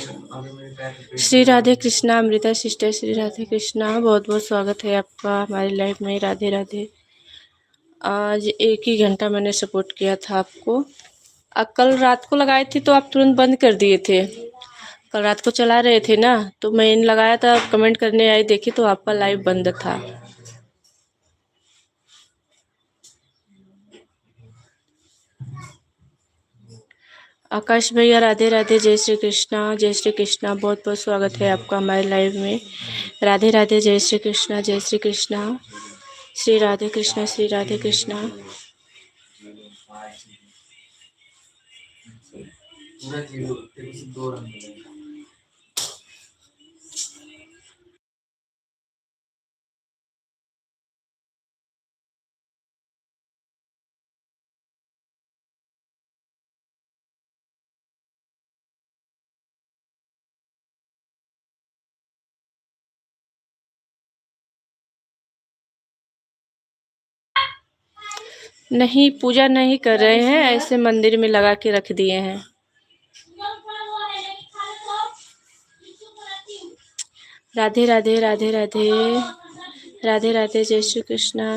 Shri Radhe Krishna Amrita sister, Shri Radhe Krishna, बहुत बहुत स्वागत है आपका हमारी लाइफ में। राधे राधे। आज 1 ही घंटा मैंने सपोर्ट किया था आपको। कल रात को लगाई थी तो आप तुरंत बंद कर दिए थे। कल रात को चला रहे थे ना, तो मैंने लगाया था, कमेंट करने आई, देखी तो आपका लाइव बंद था। आकाश भैया राधे राधे, जय श्री कृष्णा, जय श्री कृष्णा, बहुत बहुत स्वागत है आपका हमारे लाइव में। राधे राधे, जय श्री कृष्णा, जय श्री कृष्णा, श्री राधे कृष्णा, श्री राधे कृष्णा। नहीं, पूजा नहीं कर रहे हैं, ऐसे मंदिर में लगा के रख दिए हैं। राधे राधे, राधे राधे, राधे राधे, जय श्री कृष्णा।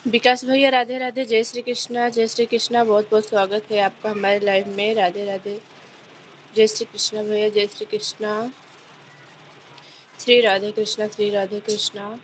विकास भैया राधे राधे, जय श्री कृष्णा, जय श्री कृष्णा। बहुत बहुत स्वागत है आपका हमारे लाइव में। राधे राधे, जय श्री कृष्णा भैया, जय श्री कृष्णा। श्री राधे कृष्णा, श्री राधे कृष्णा।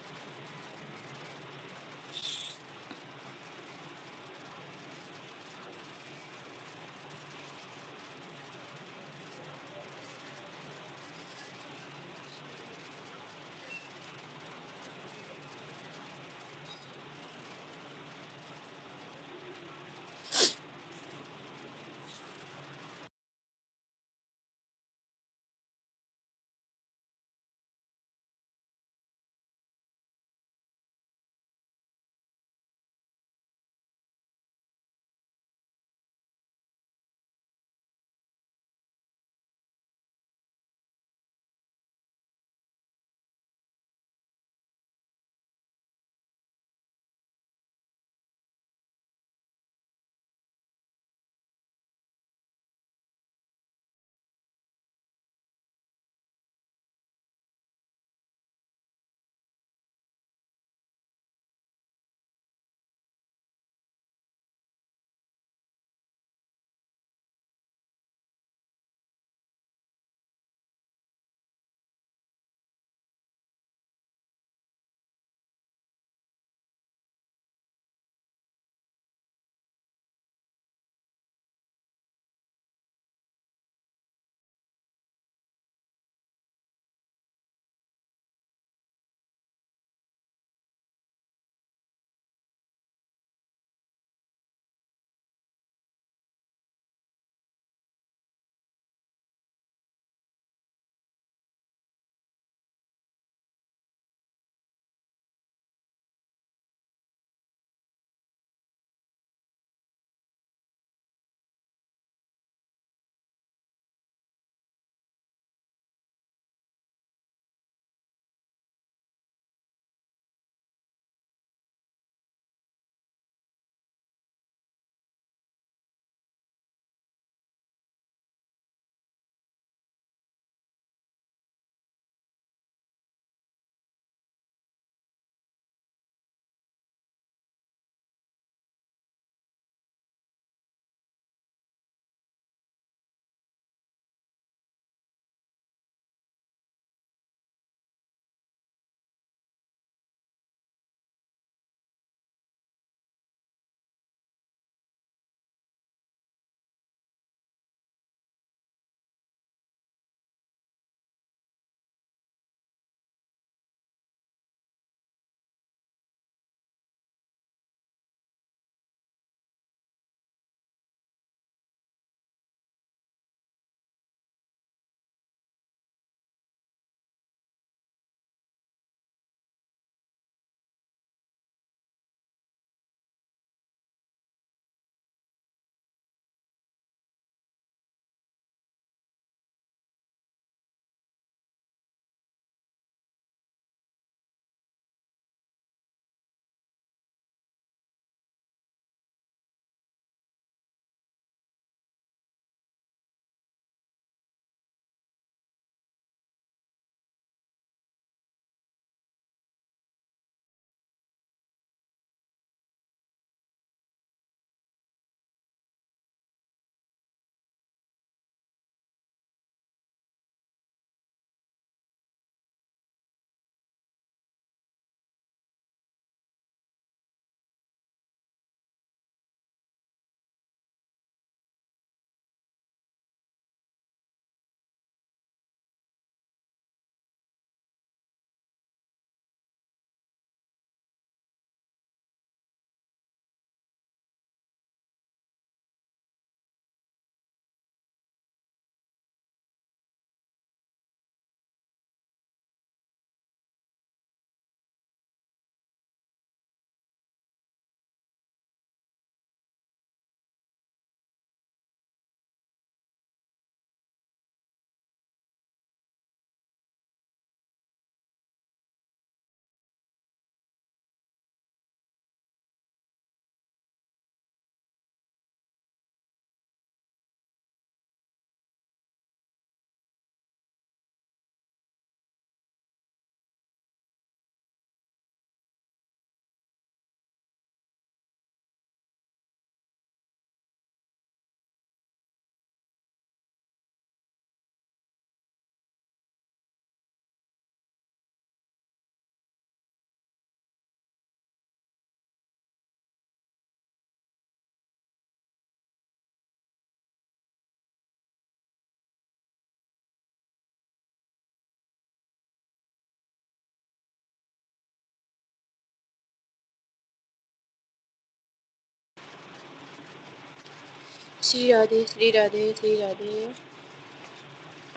श्री राधे श्री राधे श्री राधे।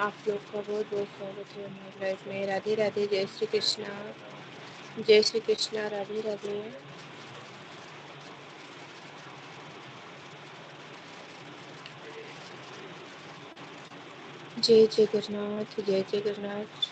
आप लोग का बहुत बहुत स्वागत है हमारी लाइफ में। राधे राधे, जय श्री कृष्णा, जय श्री कृष्णा, राधे राधे। जय जगन्नाथ, जय जगन्नाथ।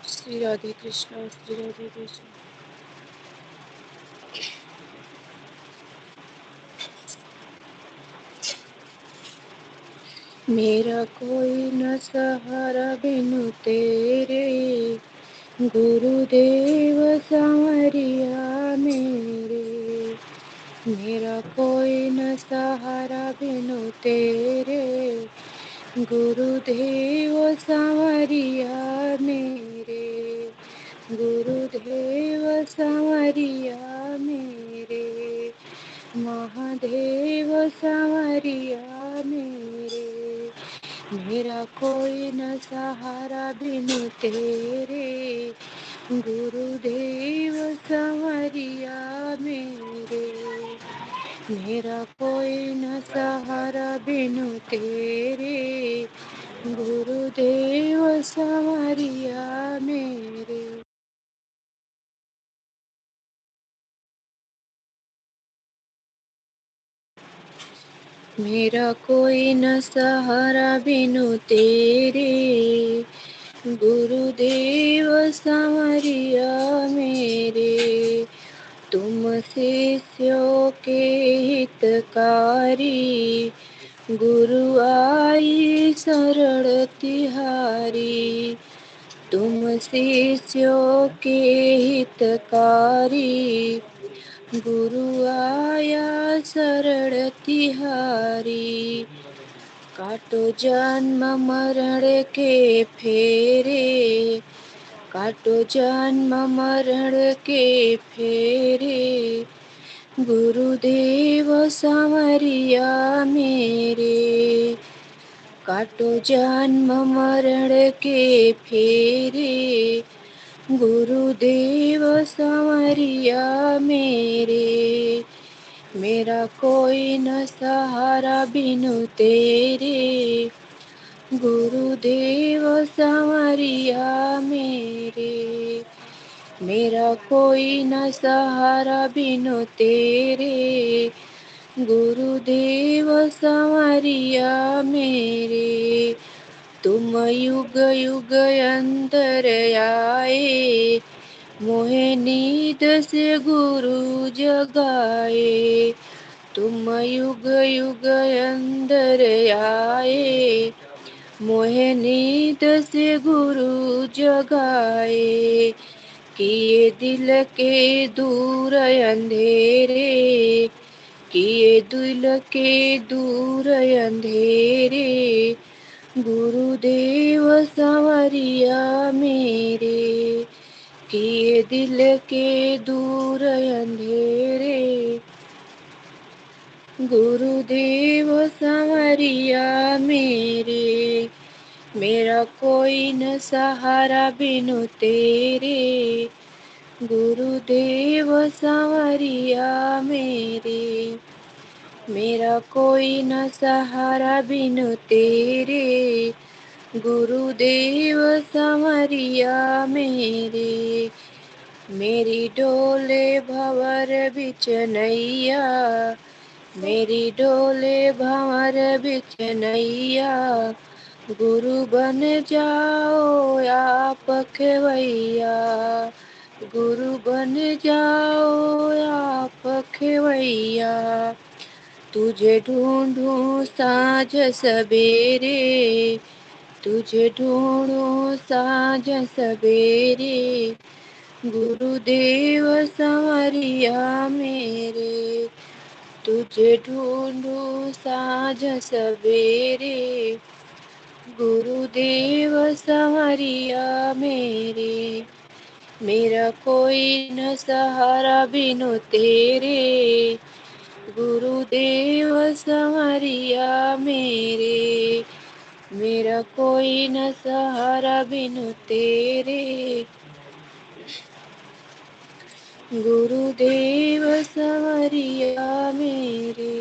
श्री राधे कृष्णा, श्री राधे कृष्णा। मेरा कोई न सहारा बिनु तेरे, गुरुदेव सांवरिया मेरे। मेरा कोई न सहारा बिनु तेरे, गुरुदेव सांवरिया मेरे। गुरुदेव सांवरिया मेरे, महादेव सांवरिया मेरे। मेरा कोई न सहारा बिनु तेरे, गुरुदेव सांवरिया मेरे। मेरा कोई न सहारा बिनु तेरे, गुरुदेव सांवरिया मेरे। मेरा कोई न सहारा बिनु तेरे, गुरुदेव सांवरिया मेरे। तुम शिष्यों के हितकारी, गुरु आई शरण तिहारी। तुम शिष्यों के हितकारी, गुरु आया शरण तिहारी। काटो जन्म मरण के फेरे, काटो जन्म मरण के फेरे। गुरुदेव सांवरिया मेरे, काटो जन्म मरण के फेरे। गुरुदेव सांवरिया मेरे। मेरा कोई न सहारा बिनु तेरे, गुरुदेव सांवरिया मेरे। मेरा कोई न सहारा बिनु तेरे, गुरुदेव सांवरिया मेरे। तुम युग युग अंतर आए, मोहे नींद से गुरु जगाए। तुम युग युग अंदर आए, मोहे नींद से गुरु जगाए। किए दिल के दूर अंधेरे, किए दिल के दूर अंधेरे। गुरुदेव सांवरिया मेरे, किए दिल के दूर अंधेरे। गुरुदेव सांवरिया मेरे। मेरा कोई न सहारा बिनु तेरे, गुरुदेव सांवरिया मेरे। मेरा कोई न सहारा बिनु तेरे, गुरुदेव सांवरिया मेरे। मेरी डोले भंवर बिच नैया, मेरी डोले भंवर बिच नैया। गुरु बन जाओ आप खेवैया, गुरु बन जाओ आप खेवैया। तुझे ढूंढूं साँझ सवेरे, तुझे ढूंढूं साँझ सवेरे। गुरुदेव सांवरिया मेरे, तुझे ढूंढूं साँझ सवेरे। गुरुदेव सांवरिया मेरे। मेरा कोई न सहारा बिनु तेरे, गुरुदेव संवरिया मेरे। मेरा कोई न सहारा बिनु तेरे, गुरुदेव संवरिया मेरे।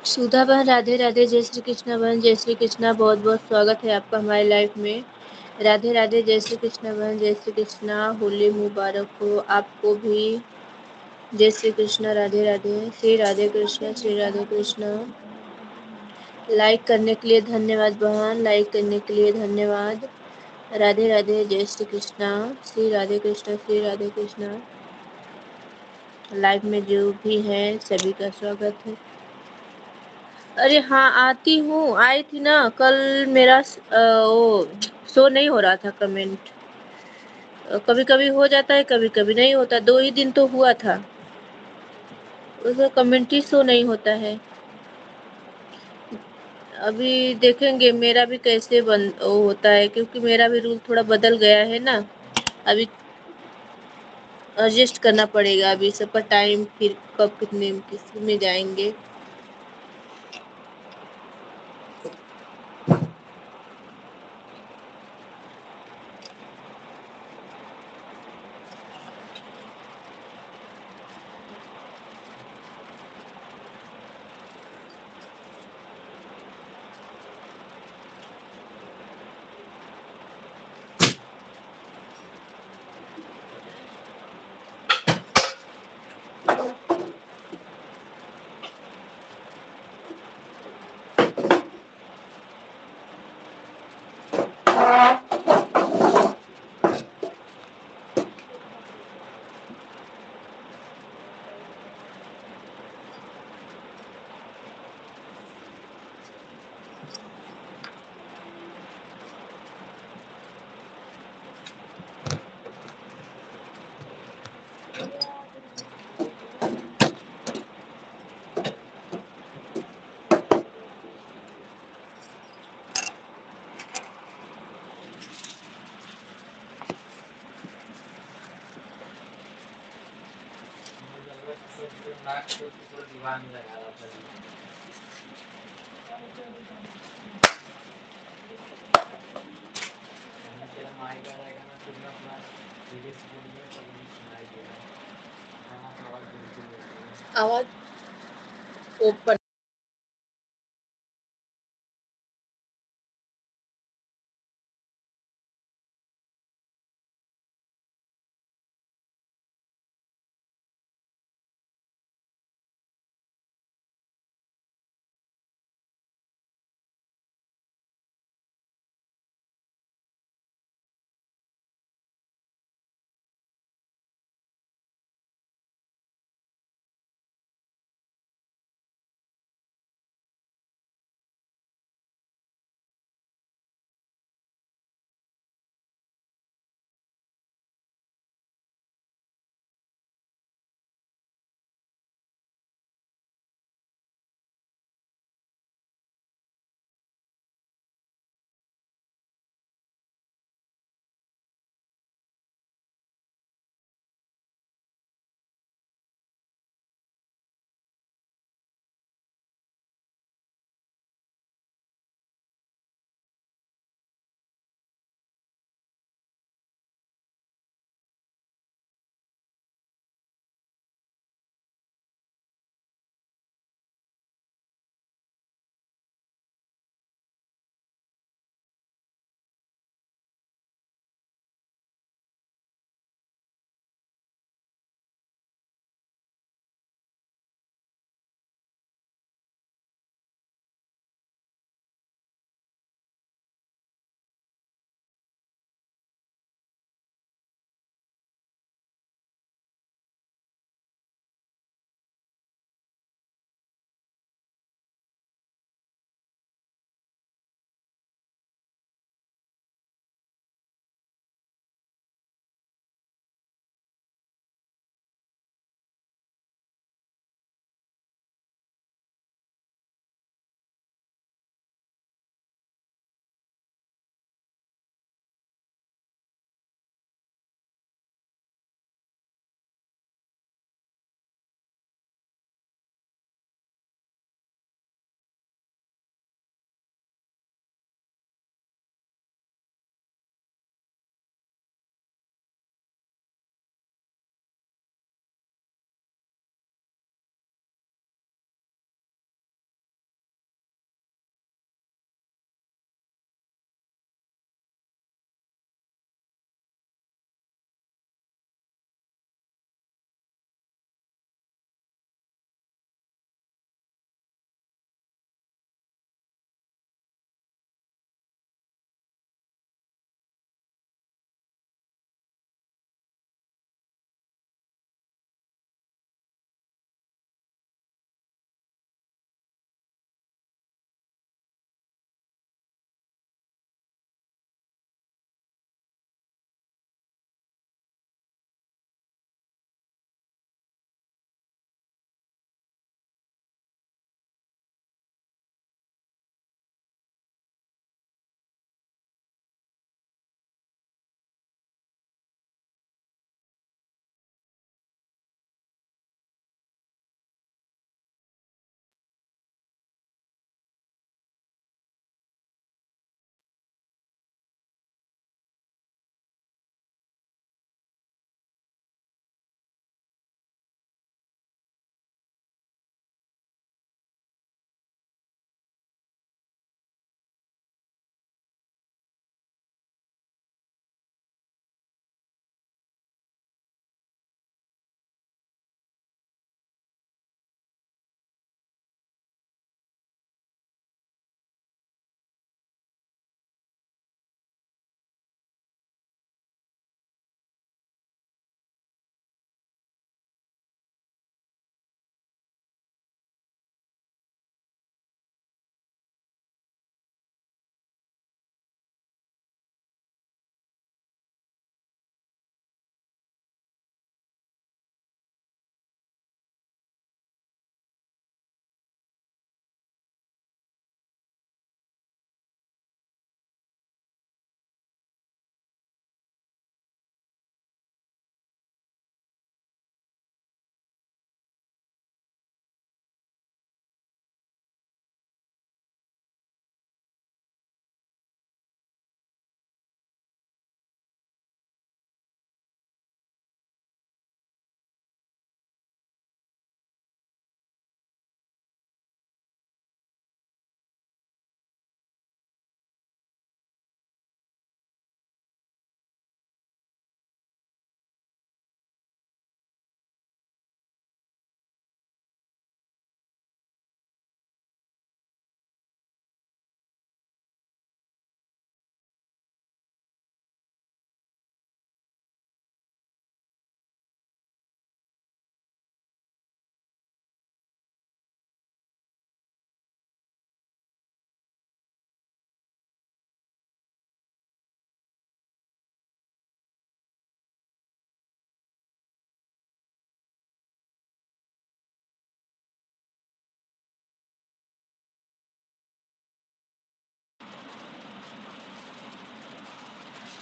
सुधा बहन राधे राधे, जय श्री कृष्णा बहन, जय श्री कृष्णा, बहुत बहुत स्वागत है आपका हमारी लाइफ में। राधे राधे, जय श्री कृष्णा बहन, जय श्री कृष्णा, होली मुबारक हो आपको भी। जय श्री कृष्णा, राधे राधे, श्री राधे कृष्णा, श्री राधे कृष्णा। लाइक करने के लिए धन्यवाद बहन, लाइक करने के लिए धन्यवाद। राधे राधे, जय श्री कृष्णा, श्री राधे कृष्णा, श्री राधे कृष्णा। लाइव में जो भी है सभी का स्वागत है। अरे हाँ, आती हूँ, आई थी ना कल। मेरा वो शो नहीं हो रहा था कमेंट। कभी कभी हो जाता है, कभी कभी नहीं होता। 2 ही दिन तो हुआ था, उसका कमेंट ही शो नहीं होता है। अभी देखेंगे मेरा भी कैसे बंद वो होता है, क्योंकि मेरा भी रूल थोड़ा बदल गया है ना। अभी एडजस्ट करना पड़ेगा, अभी सबका टाइम फिर कब कितने किस में जाएंगे। आवाज ओपन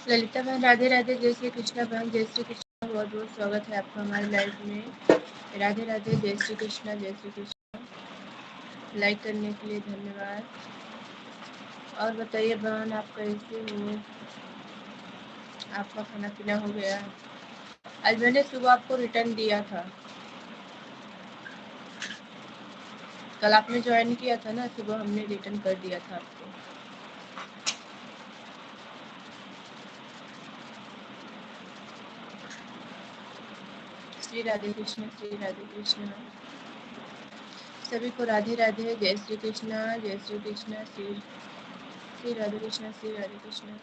ललिता बहन राधे राधे, जय श्री कृष्णा बहन, जय श्री कृष्णा, बहुत बहुत स्वागत है आपका हमारे लाइव में। राधे राधे, जय श्री कृष्णा, जय श्री कृष्णा। लाइक करने के लिए धन्यवाद। और बताइए बहन, आप कैसे हो? आपका खाना पीना हो गया? आज मैंने सुबह आपको रिटर्न दिया था। कल आपने ज्वाइन किया था ना, सुबह हमने रिटर्न कर दिया था आपको। श्री राधे कृष्ण, श्री राधे कृष्ण। सभी को राधे राधे, जय श्री कृष्णा, जय श्री कृष्णा, श्री राधे कृष्ण, श्री राधे कृष्ण।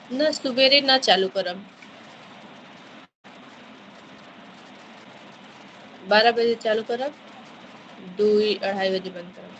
ना सवेरे ना चालू करब, 12 बजे चालू करब, 2-2:30 बजे बंद करब।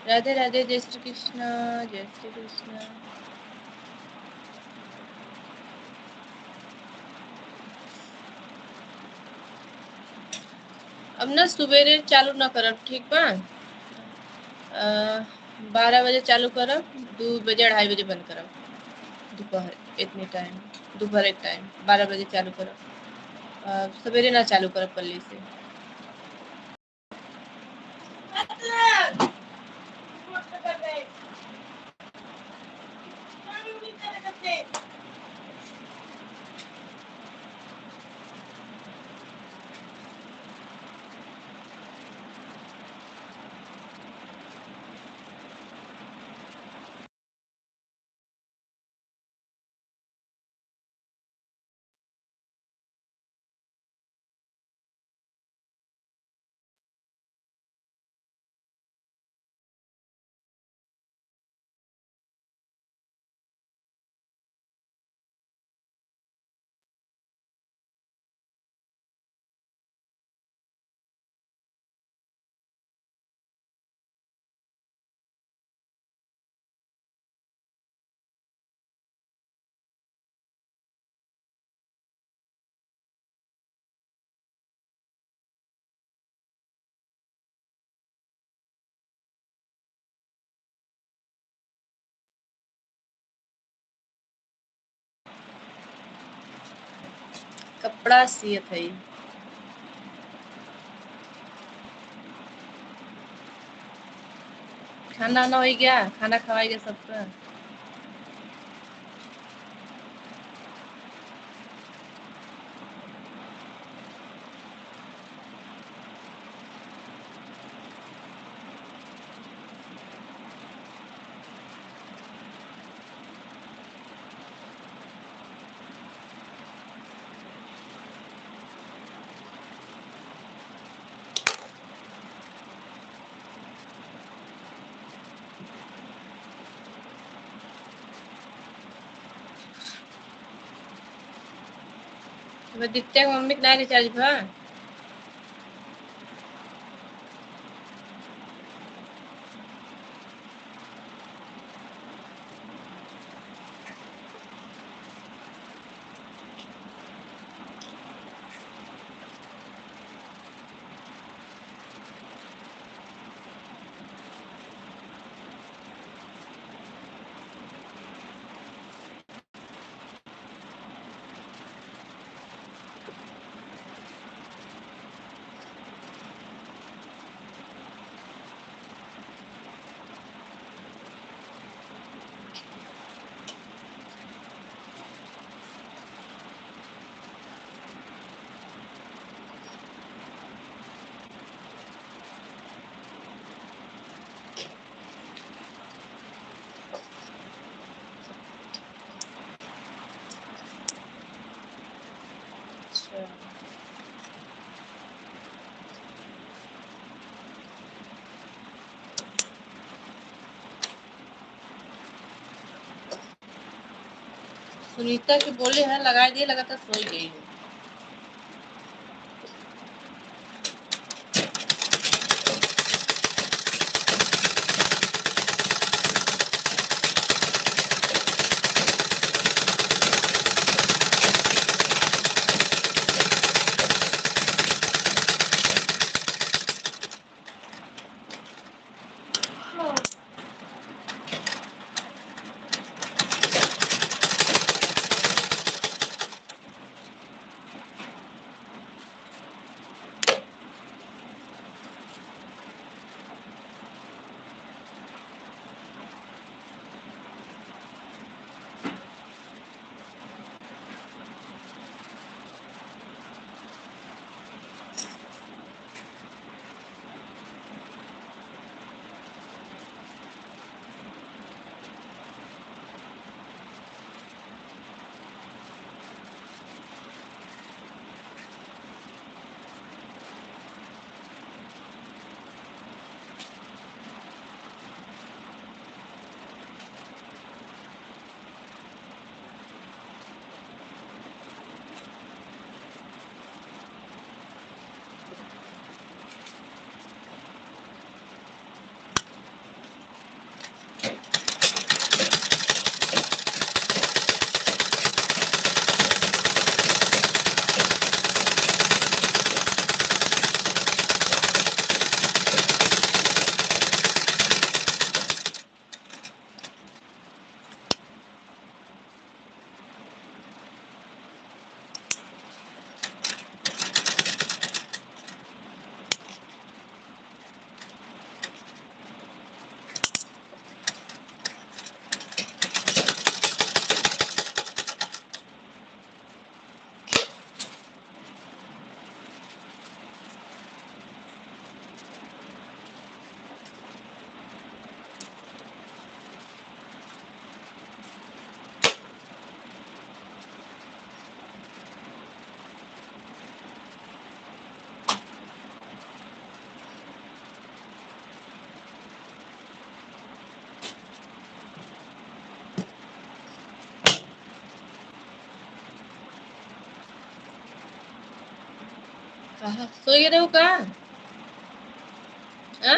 राधे राधे, जय श्री कृष्ण, जय श्री कृष्ण। अब ना सवेरे चालू ना करब, ठीक बा? 12 बजे चालू करब, 2 बजे 2:30 बजे बंद करब। दोपहर इतनी टाइम, दोपहर एक टाइम 12 बजे चालू करब, सवेरे ना चालू करब कल से। कपड़ा सियत है। खाना ना हो गया, खाना खवाएगा सबका। दित्या के मम्मी के ना रिचार्ज भा। अच्छा। सुनीता के बोले हैं लगा दिए, लगातार सो गई है। कहा सो ये रहो का? हाँ?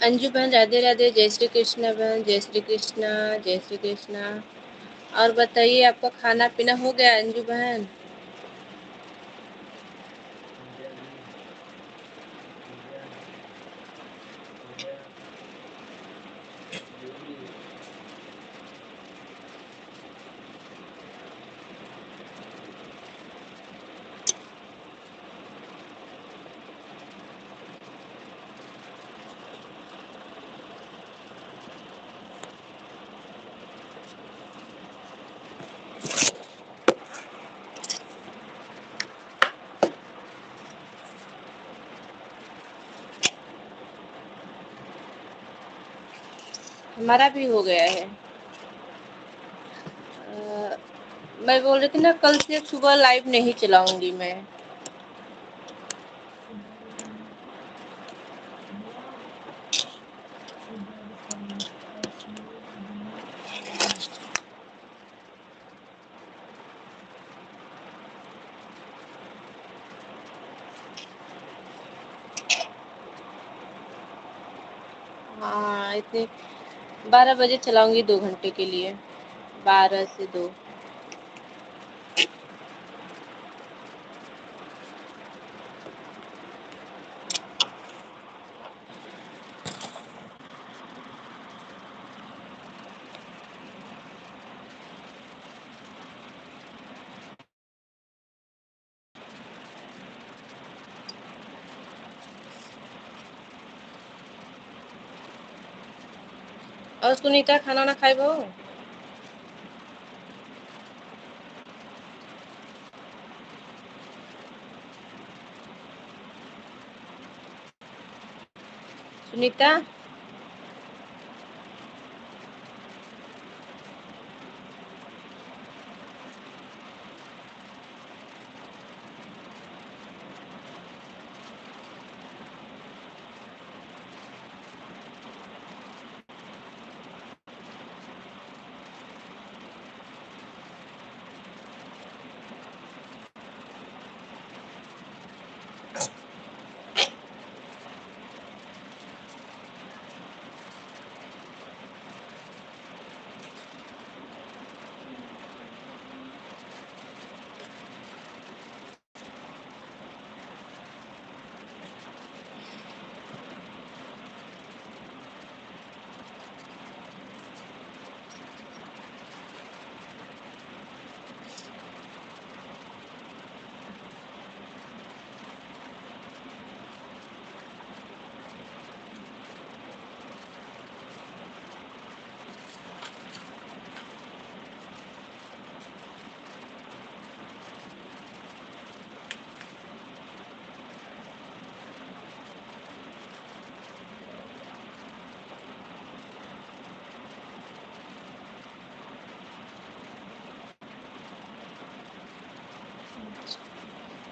अंजू बहन राधे राधे। जय श्री कृष्ण बहन। जय श्री कृष्ण। जय श्री कृष्ण। और बताइए, आपका खाना पीना हो गया अंजू बहन? हमारा भी हो गया है। मैं बोल रही थी ना, कल से सुबह लाइव नहीं चलाऊंगी मैं। हाँ, इतने 12 बजे चलाऊंगी, 2 घंटे के लिए। 12 से 2। और सुनीता खाना ना खाए वो? सुनीता।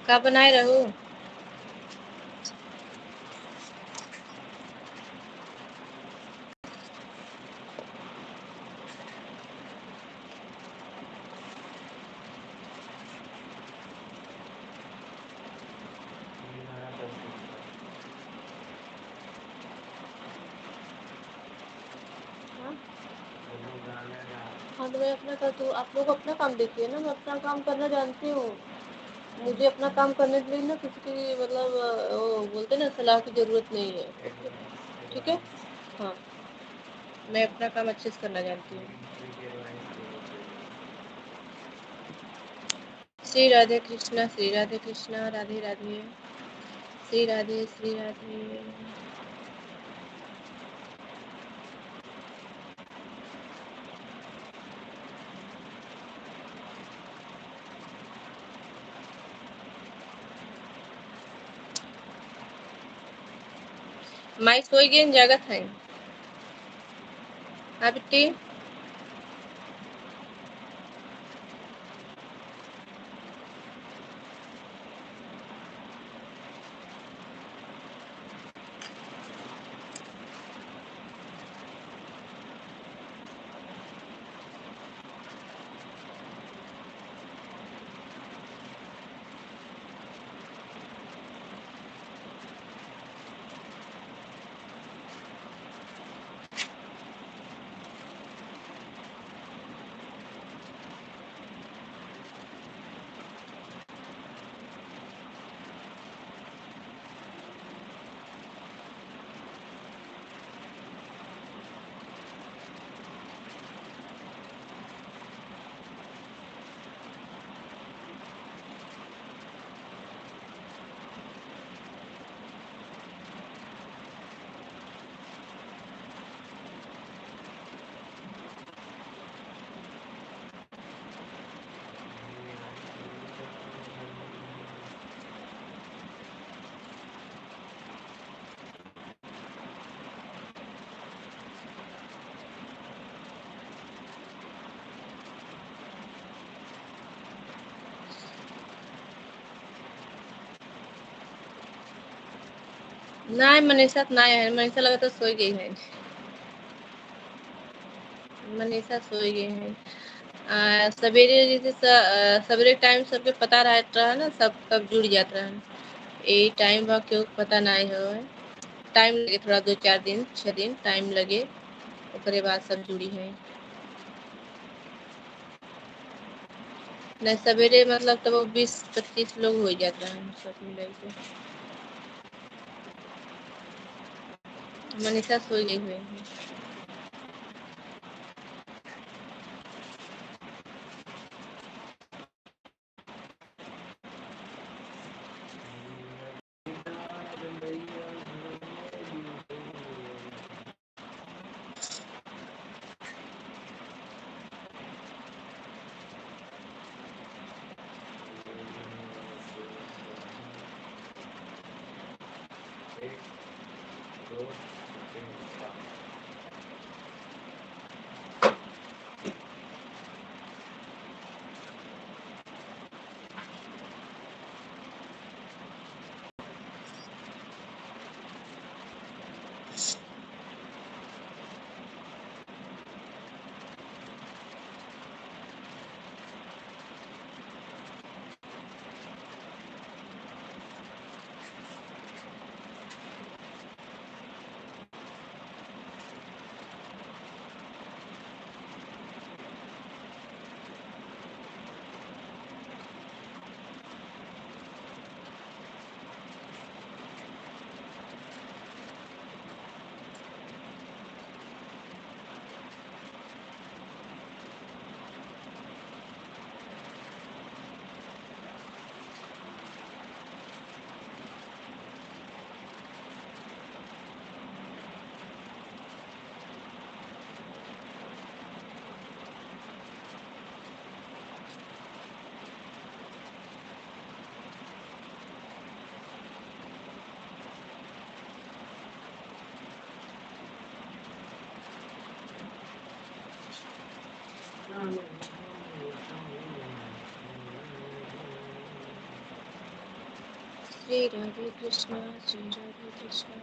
का बनाए रहो? हाँ? हाँ, तो मैं अपना कर, तो आप लोग अपना काम देखिए ना, मैं अपना काम करना जानती हूँ। मुझे अपना काम करने के लिए ना किसी की मतलब वो बोलते ना, सलाह की जरूरत नहीं है। ठीक है। हाँ, मैं अपना काम अच्छे से करना जानती हूँ। श्री राधे कृष्णा। श्री राधे कृष्णा। राधे राधे। श्री राधे। श्री राधे। माई सोई गेन जगत है। हाँ बिट्टी। नहीं मनीषा तो नहीं है, मनीषा लगा तो सोई गई है। मनीषा सोई गई है। सवेरे जैसे सवेरे टाइम सबके पता रहता है ना, सब कब जुड़ जाता है। यही टाइम बा क्यों पता नहीं हो। टाइम लगे थोड़ा, 2-4 दिन 6 दिन टाइम लगे, ओकरे बाद सब जुड़ी है। नहीं सवेरे मतलब तब वो 20-25 लोग हो जाता है सब मिल के। मनीषा सोई गई हुई है। श्री राधे कृष्णा, श्री राधे कृष्णा।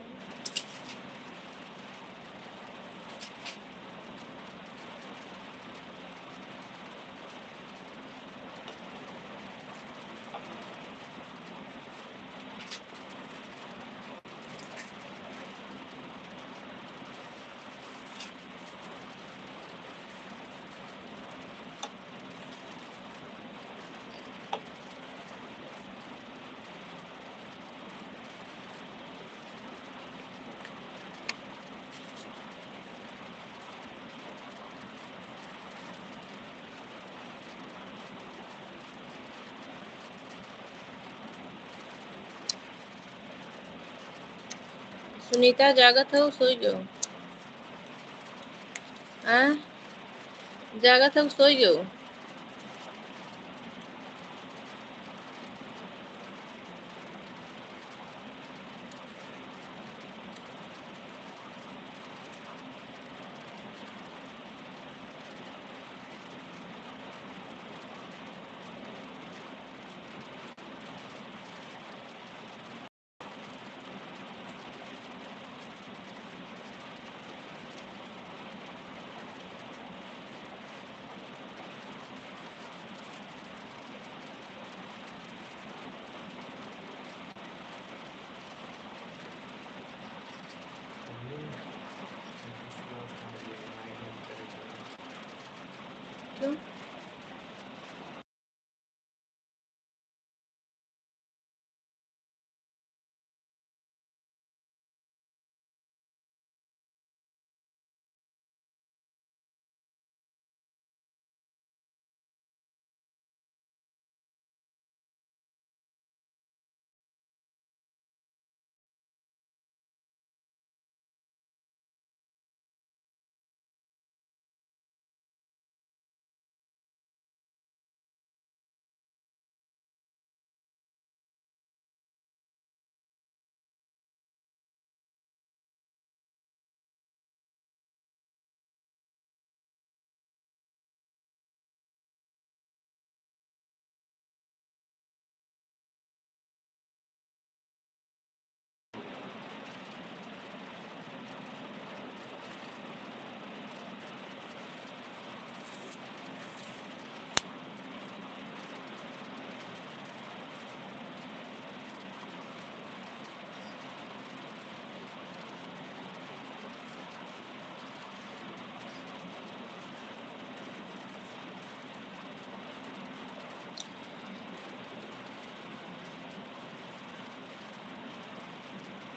सुनीता जागत हो सोई गयो? हाँ जागत हो सोई गयो?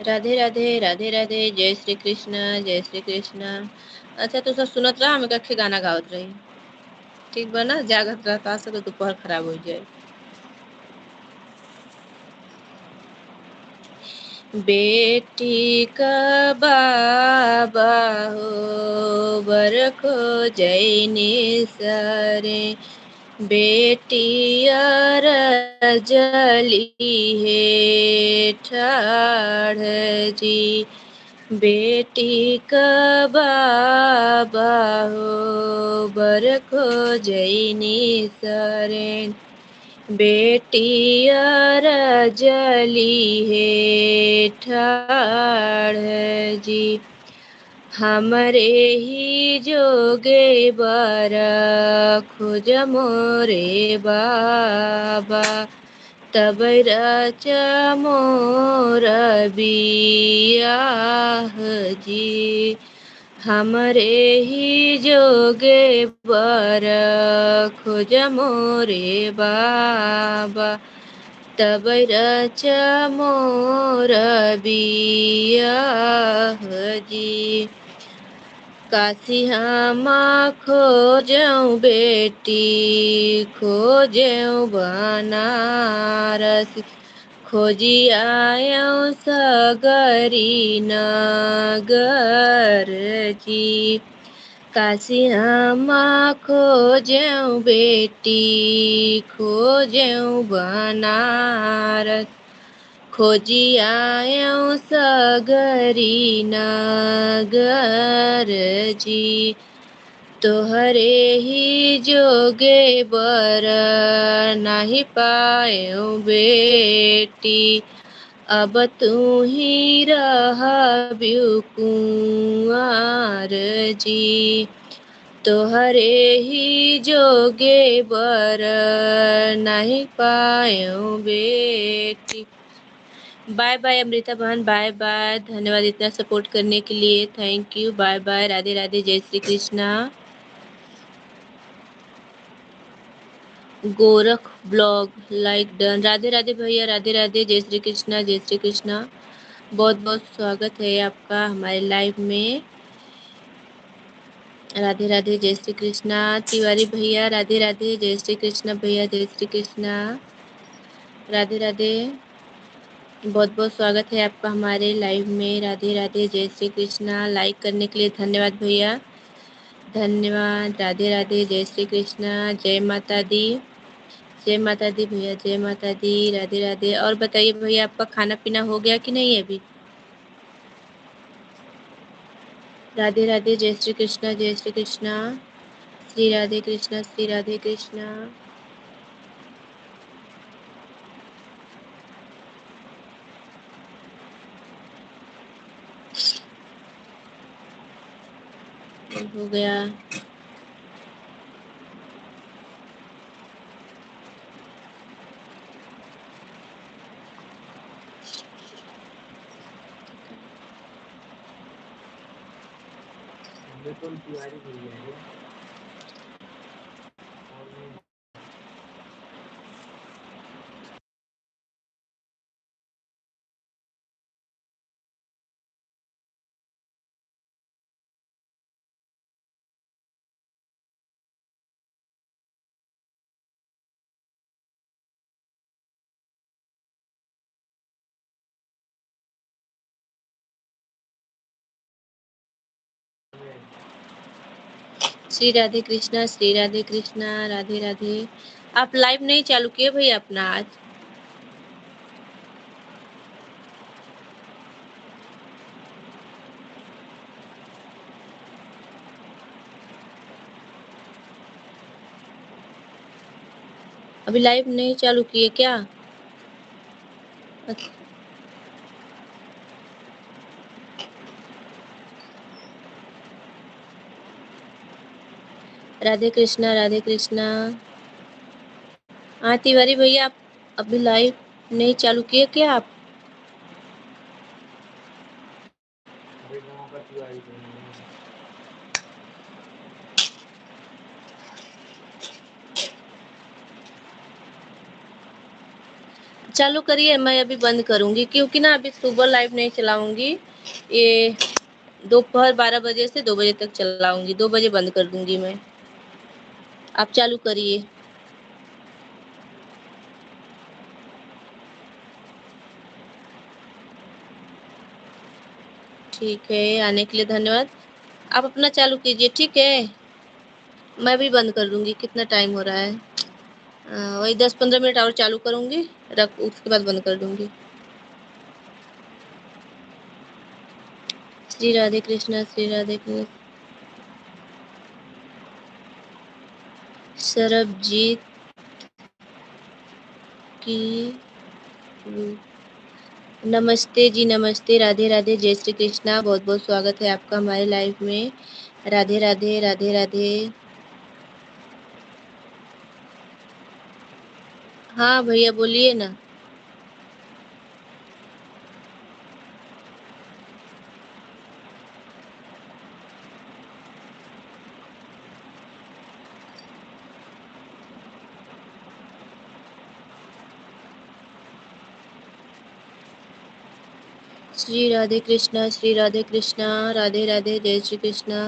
राधे राधे राधे राधे जय श्री कृष्ण जय श्री कृष्ण। अच्छा तो सब सुनत रहा हमें कखे गाना गावत रही ठीक बा ना जागत रहता से तो दोपहर खराब हो जाए। बेटी का बाबा हो बर को जैने सरे बेटी अर जली है ठाढ़ जी बेटी का बाबा हो बर को जैनी सरेन बेटी अर जली है ठाढ़ जी हमरे ही जोगे बर खोज मोरे बाबा तब रच मोर बियाह जी हमरे ही जोगे बर खोज मोरे बाबा तब रच मोर बियाह जी काशी हमा खोजऊँ बेटी खोजऊँ बनारस खोजी आयऊँ सगरी नगर जी काशी हमा खोजऊँ बेटी खोजऊँ बनारस खोजी आयऊँ सगरी नगर जी तोहरे ही जोगे बर नहीं पायऊँ बेटी अब तू ही रह कुंवर जी तोहरे ही जोगे बर नहीं पायऊँ बेटी। बाय बाय अमृता बहन बाय बाय धन्यवाद इतना सपोर्ट करने के लिए thank you bye bye Radhe Radhe जय Shri Krishna. Gorakh blog like done Radhe Radhe भैया राधे राधे जय श्री कृष्णा जय श्री कृष्णा। बहुत बहुत स्वागत है आपका हमारे लाइव में राधे राधे जय श्री कृष्णा। तिवारी भैया राधे राधे जय श्री कृष्णा भैया जय श्री कृष्णा राधे राधे बहुत बहुत स्वागत है आपका हमारे लाइव में राधे राधे जय श्री कृष्णा। लाइक करने के लिए धन्यवाद भैया धन्यवाद राधे राधे जय श्री कृष्णा जय माता दी भैया जय माता दी राधे राधे। और बताइए भैया आपका खाना पीना हो गया कि नहीं अभी। राधे राधे जय श्री कृष्णा जय श्री कृष्णा श्री राधे कृष्णा श्री राधे कृष्णा। हो गया श्री राधे कृष्णा राधे राधे। आप लाइव नहीं चालू किए भैया अपना आज। अभी लाइव नहीं चालू किए क्या। अच्छा। राधे कृष्णा। हाँ तिवारी भैया आप अभी लाइव नहीं चालू किए क्या आप। चालू करिए, मैं अभी बंद करूँगी क्योंकि ना अभी सुबह लाइव नहीं चलाऊँगी। ये दोपहर 12 बजे से 2 बजे तक चलाऊँगी, 2 बजे बंद कर दूँगी मैं। आप चालू करिए। ठीक है, आने के लिए धन्यवाद। आप अपना चालू कीजिए, ठीक है? मैं भी बंद कर दूँगी, कितना टाइम हो रहा है? वही 10-15 मिनट और चालू करूँगी, रख उसके बाद बंद कर दूँगी। श्री राधे कृष्णा, श्री राधे कृष्ण। सरबजीत की नमस्ते जी, नमस्ते, राधे राधे, जय श्री कृष्णा। बहुत बहुत स्वागत है आपका हमारे लाइव में। राधे राधे, राधे राधे। हाँ भैया बोलिए ना। श्री राधे कृष्णा, श्री राधे कृष्णा, राधे राधे, जय श्री कृष्णा।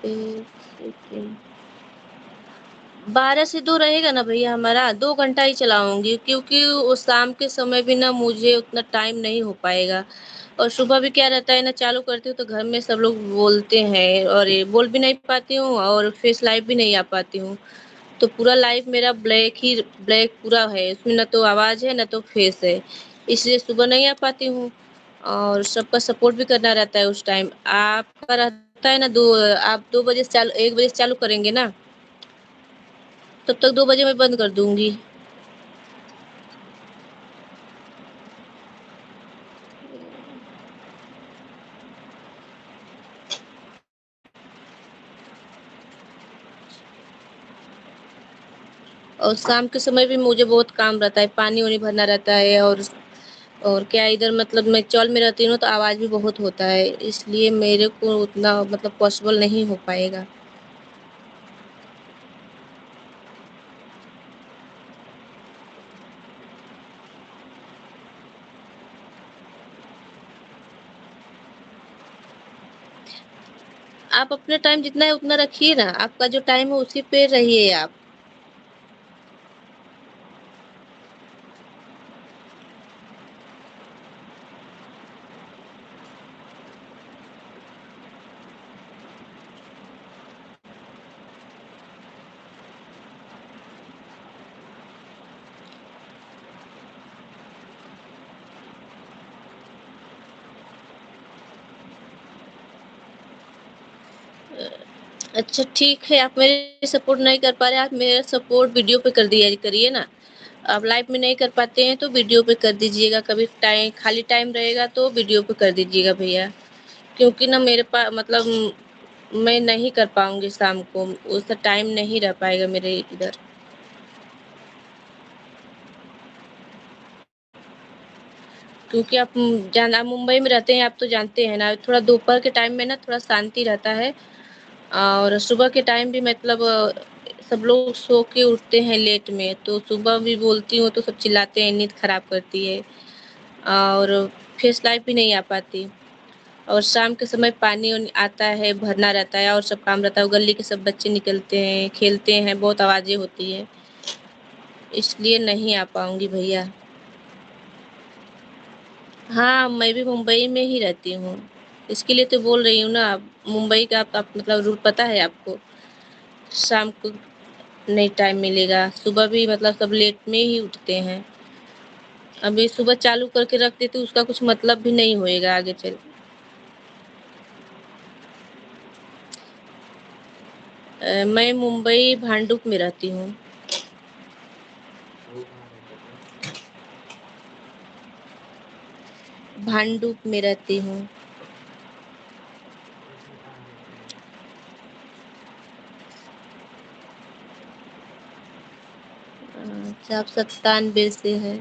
एक सेकेंड। 12 से 2 रहेगा ना भैया हमारा, 2 घंटा ही चलाऊँगी क्योंकि वो शाम के समय भी ना मुझे उतना टाइम नहीं हो पाएगा। और सुबह भी क्या रहता है ना, चालू करती हूँ तो घर में सब लोग बोलते हैं और ये बोल भी नहीं पाती हूँ और फेस लाइव भी नहीं आ पाती हूँ। तो पूरा लाइव मेरा ब्लैक पूरा है, उसमें ना तो आवाज़ है ना तो फेस है, इसलिए सुबह नहीं आ पाती हूँ और सबका सपोर्ट भी करना रहता है उस टाइम। आपका रहता है ना, 2 आप 2 बजे से चालू 1 बजे से चालू करेंगे ना, तब तक 2 बजे मैं बंद कर दूँगी। और शाम के समय भी मुझे बहुत काम रहता है, पानी-वानी भरना रहता है और क्या इधर मतलब मैं चौल में रहती हूँ तो आवाज़ भी बहुत होता है, इसलिए मेरे को उतना मतलब पॉसिबल नहीं हो पाएगा। आप अपना टाइम जितना है उतना रखिए ना, आपका जो टाइम है उसी पे रहिए आप। अच्छा ठीक है, आप मेरे सपोर्ट नहीं कर पा रहे, आप मेरा सपोर्ट वीडियो पे कर दिया करिए ना। आप लाइव में नहीं कर पाते हैं तो वीडियो पे कर दीजिएगा, कभी टाइम खाली टाइम रहेगा तो वीडियो पे कर दीजिएगा भैया। क्योंकि ना मेरे पा मतलब मैं नहीं कर पाऊँगी शाम को, उतना टाइम नहीं रह पाएगा मेरे इधर। क्योंकि आप मुंबई में रहते हैं, आप तो जानते हैं ना, थोड़ा दोपहर के टाइम में ना थोड़ा शांति रहता है और सुबह के टाइम भी मतलब सब लोग सो के उठते हैं लेट में, तो सुबह भी बोलती हूँ तो सब चिल्लाते हैं, नींद खराब करती है और फेस लाइव भी नहीं आ पाती। और शाम के समय पानी-वानी आता है, भरना रहता है और सब काम रहता है, गली के सब बच्चे निकलते हैं, खेलते हैं, बहुत आवाज़ें होती हैं, इसलिए नहीं आ पाऊँगी भैया। हाँ, मैं भी मुंबई में ही रहती हूँ, इसके लिए तो बोल रही हूँ ना, मुंबई का आप मतलब रूट पता है आपको, शाम को नहीं टाइम मिलेगा, सुबह भी मतलब सब लेट में ही उठते हैं। अभी सुबह चालू करके रख देती हूँ, उसका कुछ मतलब भी नहीं होएगा आगे चल। मैं मुंबई भांडुप में रहती हूँ। भांडुप में रहती हूँ। अच्छा, आप 97 से हैं।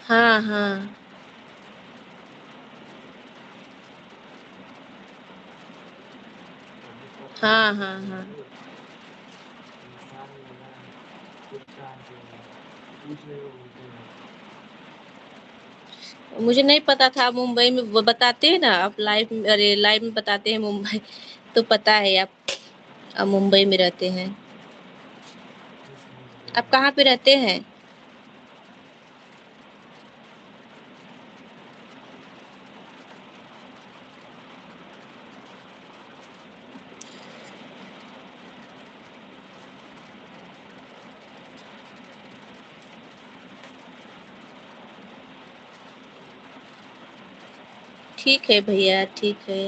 हाँ, हाँ। हाँ, हाँ, हाँ। मुझे नहीं पता था मुंबई में वो बताते हैं ना, आप लाइव अरे लाइव में बताते हैं मुंबई तो पता है आप मुंबई में रहते हैं। आप कहाँ पे रहते हैं? ठीक है भैया, ठीक है।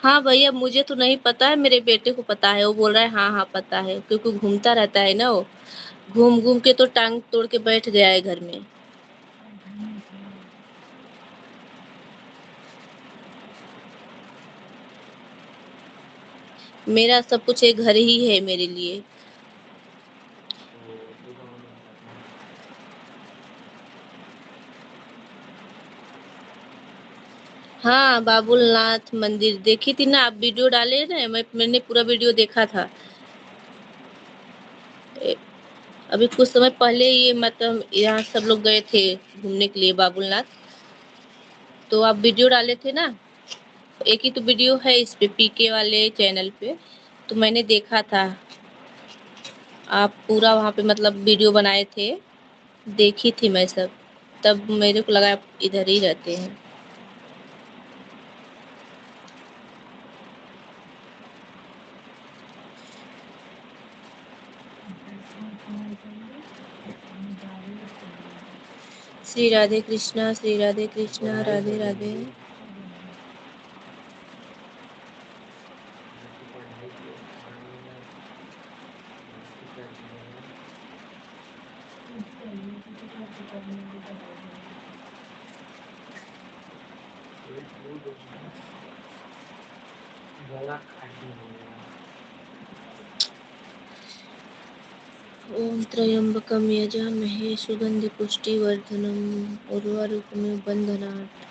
हाँ भैया, मुझे तो नहीं पता है, मेरे बेटे को पता है। वो बोल रहा है हाँ, हाँ पता है, क्योंकि घूमता रहता है ना वो। घूम-घूम के तो टाँग तोड़ के बैठ गया है घर में। मेरा सब कुछ एक घर ही है मेरे लिए। हाँ, बाबुलनाथ मंदिर देखी थी ना, आप वीडियो डाले ना, मैंने पूरा वीडियो देखा था। ए, अभी कुछ समय पहले ये मतलब यहाँ सब लोग गए थे घूमने के लिए बाबुलनाथ, तो आप वीडियो डाले थे ना। एक ही तो वीडियो है इस पे पीके वाले चैनल पे, तो मैंने देखा था। आप पूरा वहाँ पे मतलब वीडियो बनाए थे, देखी थी मैं सब। तब मेरे को लगा आप इधर ही रहते हैं। श्री राधे कृष्णा, श्री राधे कृष्णा, राधे राधे। ओम त्र्यंबकम यजामहे सुगंधि पुष्टिवर्धनम उर्वारुकमिव बंधनात्।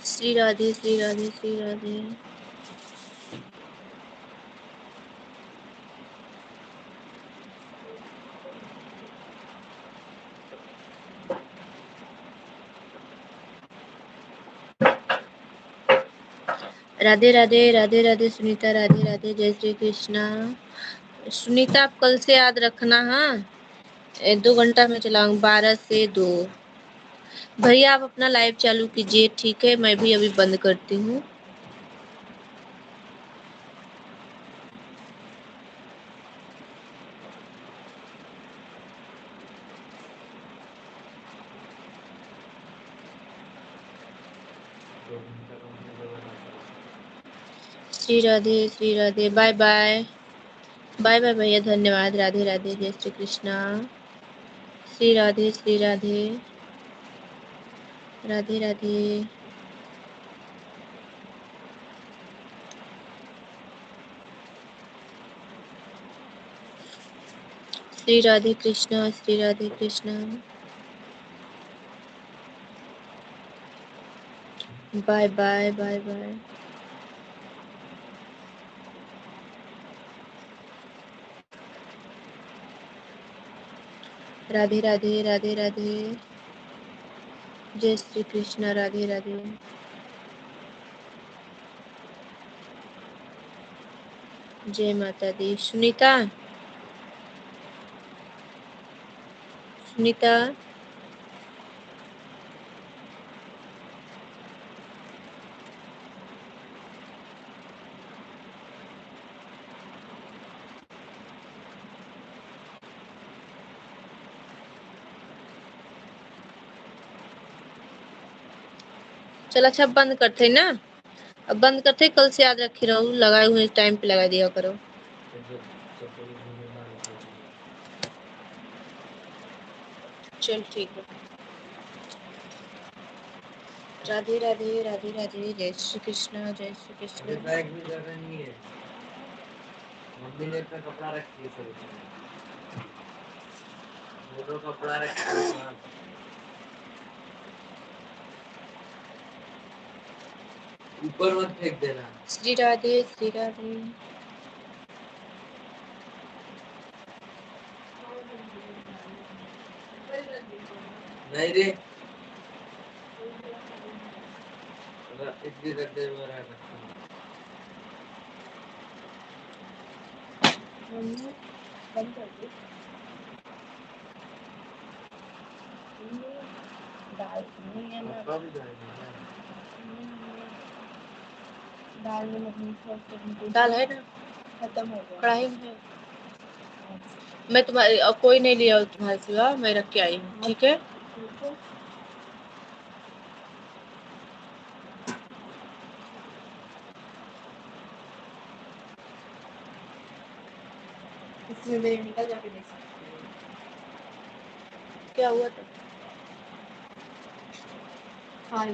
श्री राधे, श्री राधे, श्री राधे। राधे राधे, राधे राधे सुनीता, राधे राधे, जय श्री कृष्णा। सुनीता आप कल से याद रखना, हाँ। 2 घंटा में चलाऊंगी, 12 से 2। भैया आप अपना लाइव चालू कीजिए, ठीक है, मैं भी अभी बंद करती हूँ। Shri Radhe, Shri Radhe, bye bye. Bye bye भैया, धन्यवाद, राधे राधे, जय Shri Krishna. Shri Radhe Shri Radhe, Radhe Radhe. Shri Radhe Krishna, Shri Radhe Krishna. Bye bye bye bye. Radhe Radhe Radhe Radhe. जय श्री कृष्ण, राधे राधे। जय माता दी। सुनीता, सुनीता, चल अच्छा बंद करते ना, अब बंद करते, कल से याद रखी रहो, लगाए हुए टाइम पे लगा दिया करो। चल ठीक है। राधे राधे राधे राधे। जय श्री कृष्ण, जय श्री कृष्ण। बैग भी जगह नहीं है, मम्मी ने अपना कपड़ा रखी है, दोनों कपड़ा रखी है। ऊपर मत फेंक देना। श्री राधे श्री राधे। नहीं रे, इतनी रख दे मेरा बंद कर दे। दाल नहीं है ना, दाल में दाल है ना, खत्म हो गया, कढ़ाई में है। मैं तुम्हारे कोई नहीं लिया तुम्हारे सिवा, मैं रख के आई हूँ, ठीक है। इसमें मेरी निकल जाके देख सकती है क्या हुआ था। हाँ